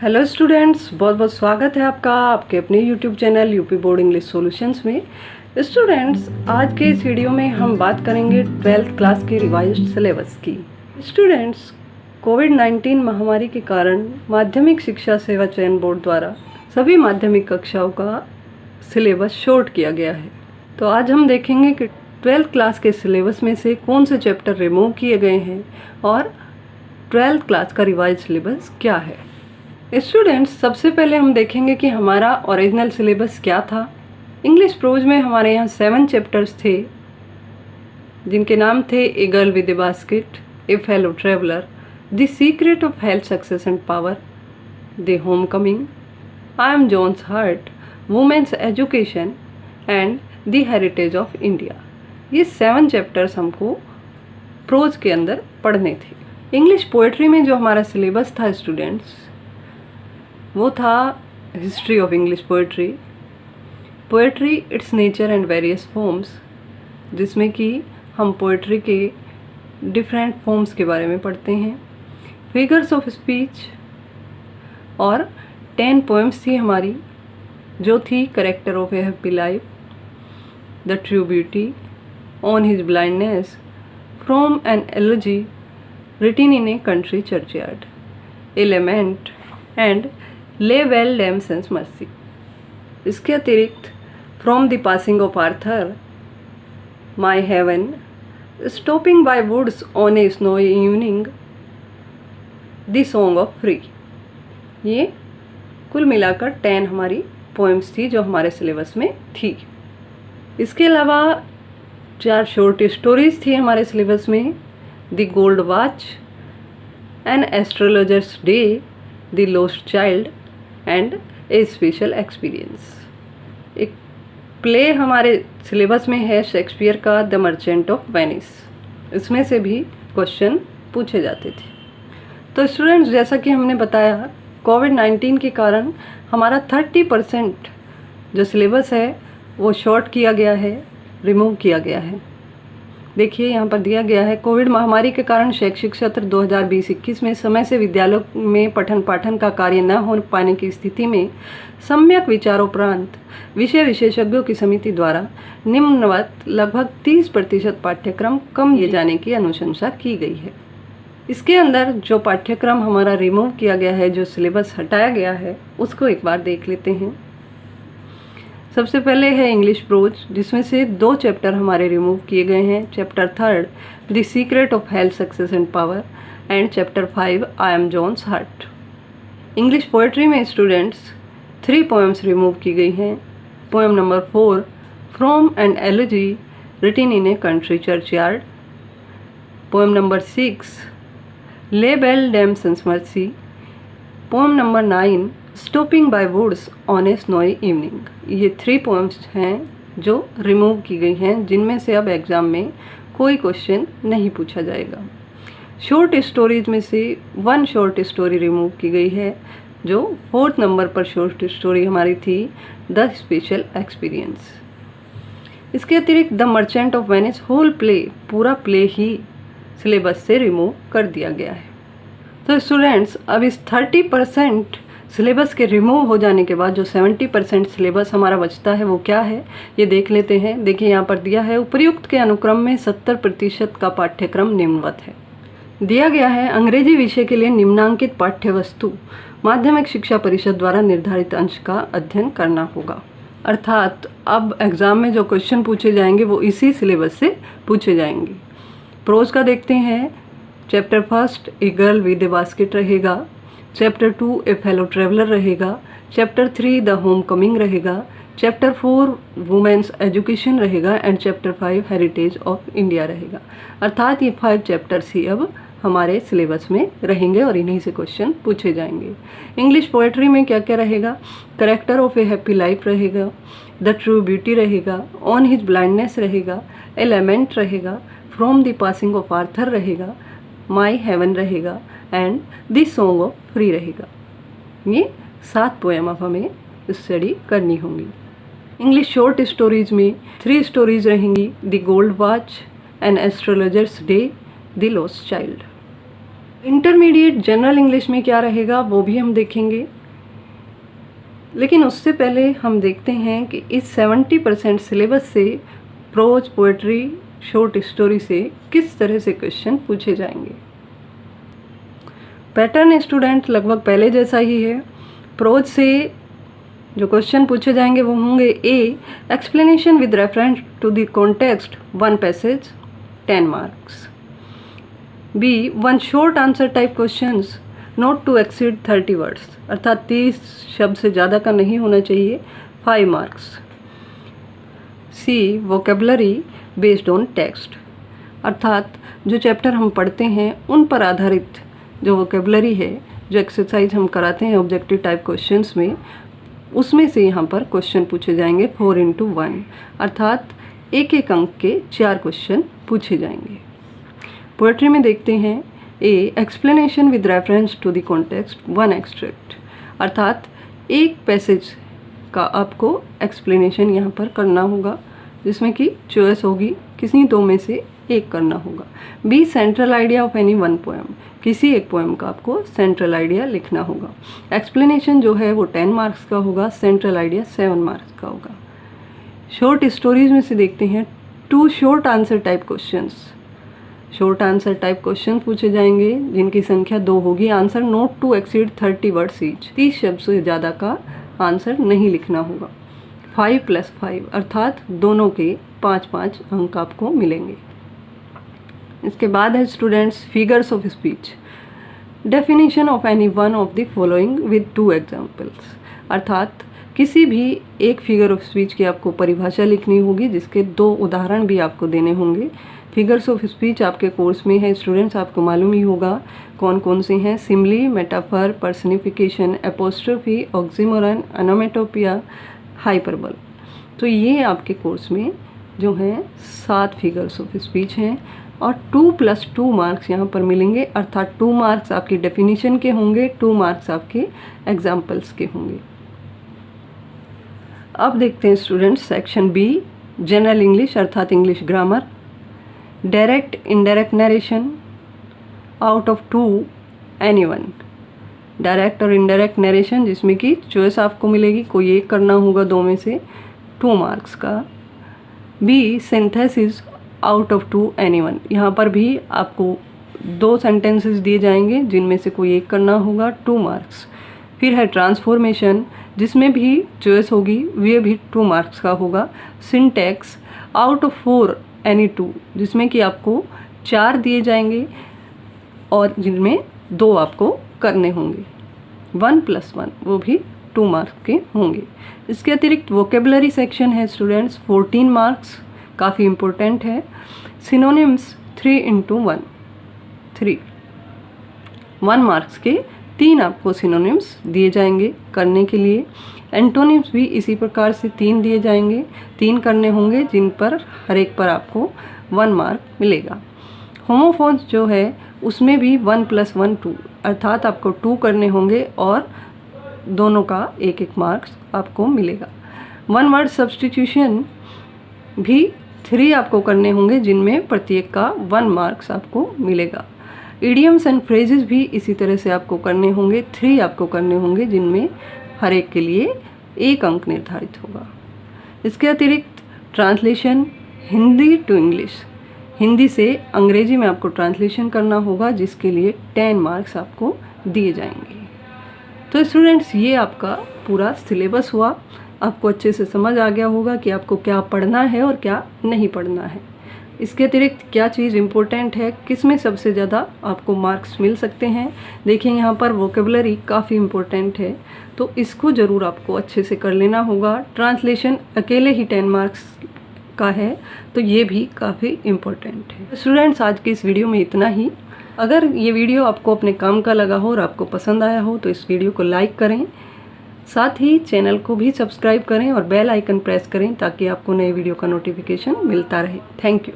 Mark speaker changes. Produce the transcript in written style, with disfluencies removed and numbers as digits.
Speaker 1: Hello students, बहुत बहुत स्वागत है आपका आपके अपने YouTube channel UP board English solutions में। स्टूडेंट्स, आज के इस वीडियो में हम बात करेंगे 12th क्लास के रिवाइज्ड सिलेबस की। स्टूडेंट्स, कोविड-19 महामारी के कारण माध्यमिक शिक्षा सेवा चयन बोर्ड द्वारा सभी माध्यमिक कक्षाओं का सिलेबस शॉर्ट किया गया है। तो आज हम देखेंगे कि 12th क्लास के सिलेबस में से कौन से चैप्टर रिमूव किए गए हैं और 12th क्लास का रिवाइज सिलेबस क्या है। स्टूडेंट्स, सबसे पहले हम देखेंगे कि हमारा ओरिजिनल सिलेबस क्या था। इंग्लिश प्रोज में हमारे यहाँ 7 चैप्टर्स थे, जिनके नाम थे a girl with a basket, a fellow traveller, the secret of health success and power, the home coming, I am John's heart, women's education and the heritage of India. ये 7 chapters हमको pros के अंदर पढ़ने थे। English poetry में जो हमारा syllabus था स्टूडेंट्स, वो था history of English poetry, poetry it's nature and various forms, जिसमें कि हम पोएट्री के डिफरेंट फॉर्म्स के बारे में पढ़ते हैं, फिगर्स ऑफ स्पीच, और 10 पोएम्स थी हमारी, जो थी character of a happy life, the true beauty, on his blindness, from an elegy written in a country churchyard, a lament and le belle dame sans merci. इसके अतिरिक्त from the passing of Arthur, my heaven, stopping by woods on a snowy evening, the song of free. ये कुल मिलाकर 10 हमारी poems थी जो हमारे syllabus में थी। इसके अलावा 4 शॉर्ट स्टोरीज थी हमारे सिलेबस में, the gold watch, an astrologer's day, the lost child and a special experience. एक प्ले हमारे सिलेबस में है शेक्सपियर का द मर्चेंट ऑफ वेनिस। इसमें से भी क्वेश्चन पूछे जाते थे। तो स्टूडेंट्स, जैसा कि हमने बताया, कोविड-19 के कारण हमारा 30% जो सिलेबस है वो शॉर्ट किया गया है, रिमूव किया गया है। देखिए यहाँ पर दिया गया है, कोविड महामारी के कारण शैक्षिक सत्र 2020-21 में समय से विद्यालयों में पठन पाठन का कार्य न हो पाने की स्थिति में सम्यक विचारोपरांत विषय विशेषज्ञों की समिति द्वारा निम्नवत लगभग 30% पाठ्यक्रम कम किए जाने की अनुशंसा की गई है। इसके अंदर जो पाठ्यक्रम हमारा रिमूव किया गया है, जो सिलेबस हटाया गया है, उसको एक बार देख लेते हैं। सबसे पहले है इंग्लिश प्रोज, जिसमें से 2 चैप्टर हमारे रिमूव किए गए हैं, chapter 3 the secret of health success and power and chapter 5 I am John's heart. English poetry में स्टूडेंट्स 3 पोएम्स रिमूव की गई हैं। Poem number 4 from an elegy written in a country churchyard, poem number 6 le belle dame sans merci, poem number 9 stopping by woods on a snowy evening. ये 3 poems हैं जो remove की गई हैं, जिनमें से अब एग्ज़ाम में कोई क्वेश्चन नहीं पूछा जाएगा। शॉर्ट स्टोरीज में से 1 शॉर्ट स्टोरी रिमूव की गई है, जो 4th नंबर पर शॉर्ट स्टोरी हमारी थी, द स्पेशल एक्सपीरियंस। इसके अतिरिक्त the merchant of Venice whole play, पूरा प्ले ही सिलेबस से रिमूव कर दिया गया है। तो स्टूडेंट्स, अब इस 30% सिलेबस के रिमूव हो जाने के बाद जो 70% सिलेबस हमारा बचता है वो क्या है, ये देख लेते हैं। देखिए यहाँ पर दिया है, उपर्युक्त के अनुक्रम में 70% का पाठ्यक्रम निम्नवत है। दिया गया है, अंग्रेजी विषय के लिए निम्नांकित पाठ्य वस्तु माध्यमिक शिक्षा परिषद द्वारा निर्धारित अंश का अध्ययन करना होगा। अर्थात अब एग्ज़ाम में जो क्वेश्चन पूछे जाएंगे वो इसी सिलेबस से पूछे जाएंगे। प्रोज का देखते हैं, chapter 1 A girl with a basket रहेगा, चैप्टर 2 ए फेलो ट्रेवलर रहेगा, चैप्टर 3 द होम कमिंग रहेगा, चैप्टर 4 वुमेन्स एजुकेशन रहेगा and chapter 5 heritage of India रहेगा। अर्थात ये 5 चैप्टर्स ही अब हमारे सिलेबस में रहेंगे और इन्हीं से क्वेश्चन पूछे जाएंगे। इंग्लिश पोएट्री में क्या क्या रहेगा, character of a happy life रहेगा, द ट्रू ब्यूटी रहेगा, ऑन हिज ब्लाइंडनेस रहेगा, ए लेमेंट रहेगा, from the passing of Arthur रहेगा, माई हेवन रहेगा and the song of free रहेगा। ये 7 पोएम अब हमें स्टडी करनी होंगी। इंग्लिश शॉर्ट स्टोरीज में 3 स्टोरीज रहेंगी, the gold watch, an astrologer's day, the lost child. Intermediate general English में क्या रहेगा वो भी हम देखेंगे, लेकिन उससे पहले हम देखते हैं कि इस 70% सिलेबस से प्रोज, पोएट्री, शॉर्ट स्टोरी से किस तरह से क्वेश्चन पूछे जाएंगे। पैटर्न स्टूडेंट लगभग पहले जैसा ही है। प्रोज से जो क्वेश्चन पूछे जाएंगे वो होंगे A, explanation with reference to the context, 1 passage, 10 marks. B, 1 short answer type questions, not to exceed 30 words, अर्थात 30 शब्द से ज़्यादा का नहीं होना चाहिए, 5 marks. C, vocabulary based on text, अर्थात जो चैप्टर हम पढ़ते हैं उन पर आधारित जो वोकेबलरी है, जो एक्सरसाइज हम कराते हैं ऑब्जेक्टिव टाइप क्वेश्चंस में, उसमें से यहाँ पर क्वेश्चन पूछे जाएंगे 4x1, अर्थात एक एक अंक के 4 क्वेश्चन पूछे जाएंगे। पोएट्री में देखते हैं A, explanation with reference to the context, 1 extract, अर्थात एक पैसेज का आपको एक्सप्लेनेशन यहाँ पर करना होगा, जिसमें कि चॉइस होगी, किसी 2 में से एक करना होगा। B, central idea of any 1 poem, किसी एक पोएम का आपको सेंट्रल आइडिया लिखना होगा। एक्सप्लेनेशन जो है वो 10 मार्क्स का होगा, सेंट्रल आइडिया 7 मार्क्स का होगा। शॉर्ट स्टोरीज में से देखते हैं 2 short answer type questions, short answer type question पूछे जाएंगे जिनकी संख्या 2 होगी। Answer not to exceed 30 words each, 30 शब्द से ज़्यादा का आंसर नहीं लिखना होगा। 5 + 5, अर्थात दोनों के 5-5 अंक आपको मिलेंगे। इसके बाद है students figures of speech, definition of any one of the following with 2 examples, अर्थात किसी भी एक फिगर ऑफ स्पीच की आपको परिभाषा लिखनी होगी, जिसके 2 उदाहरण भी आपको देने होंगे। फिगर्स ऑफ स्पीच आपके कोर्स में है स्टूडेंट्स, आपको मालूम ही होगा कौन कौन से हैं, Simli, metaphor, personification, apostrophe, oxymoron, अनोमेटोपिया, हाइपरबल। तो ये आपके कोर्स में जो हैं 7 फिगर्स ऑफ स्पीच हैं और 2 + 2 मार्क्स यहाँ पर मिलेंगे, अर्थात 2 मार्क्स आपकी डेफिनेशन के होंगे, 2 मार्क्स आपके एग्जाम्पल्स के होंगे। अब देखते हैं students section B, general English अर्थात English grammar. Direct indirect narration, out of 2 anyone, direct और इनडायरेक्ट नरेशन जिसमें कि चॉइस आपको मिलेगी, कोई एक करना होगा 2 में से, 2 मार्क्स का। B, synthesis, out of 2 any one, यहाँ पर भी आपको 2 सेंटेंसेस दिए जाएंगे जिनमें से कोई एक करना होगा, 2 मार्क्स। फिर है ट्रांसफॉर्मेशन जिसमें भी चॉइस होगी, वह भी 2 मार्क्स का होगा। सिंटैक्स, आउट ऑफ 4 एनी 2, जिसमें कि आपको 4 दिए जाएंगे और जिनमें 2 आपको करने होंगे। 1 + 1 वो भी 2 मार्क्स के होंगे। इसके अतिरिक्त वोकेबलरी सेक्शन है स्टूडेंट्स, 14 मार्क्स, काफ़ी इम्पोर्टेंट है। सिनोनिम्स 3x1, 3, 1 मार्क्स के 3 आपको सिनोनिम्स दिए जाएंगे करने के लिए। एंटोनिम्स भी इसी प्रकार से 3 दिए जाएंगे, 3 करने होंगे जिन पर हर एक पर आपको 1 मार्क मिलेगा। होमोफोन्स जो है उसमें भी 1 + 1 2, अर्थात आपको 2 करने होंगे और दोनों का 1-1 मार्क्स आपको मिलेगा। 1 वर्ड सब्स्टिट्यूशन भी 3 आपको करने होंगे जिनमें प्रत्येक का 1 मार्क्स आपको मिलेगा। इडियम्स एंड फ्रेजेस भी इसी तरह से आपको करने होंगे, 3 आपको करने होंगे जिनमें हर एक के लिए 1 अंक निर्धारित होगा। इसके अतिरिक्त translation Hindi to English, Hindi से अंग्रेजी में आपको ट्रांसलेशन करना होगा जिसके लिए 10 मार्क्स आपको दिए जाएंगे। तो स्टूडेंट्स ये आपका पूरा सिलेबस हुआ, आपको अच्छे से समझ आ गया होगा कि आपको क्या पढ़ना है और क्या नहीं पढ़ना है। इसके अतिरिक्त क्या चीज़ इम्पोर्टेंट है, किस में सबसे ज़्यादा आपको मार्क्स मिल सकते हैं। देखिए यहाँ पर वोकेबलरी काफ़ी इम्पोर्टेंट है, तो इसको ज़रूर आपको अच्छे से कर लेना होगा। ट्रांसलेशन अकेले ही 10 मार्क्स का है, तो ये भी काफ़ी इम्पोर्टेंट है। स्टूडेंट्स आज की इस वीडियो में इतना ही। अगर ये वीडियो आपको अपने काम का लगा हो और आपको पसंद आया हो तो इस वीडियो को लाइक करें, साथ ही चैनल को भी सब्सक्राइब करें और बेल आइकन प्रेस करें ताकि आपको नए वीडियो का नोटिफिकेशन मिलता रहे। Thank you.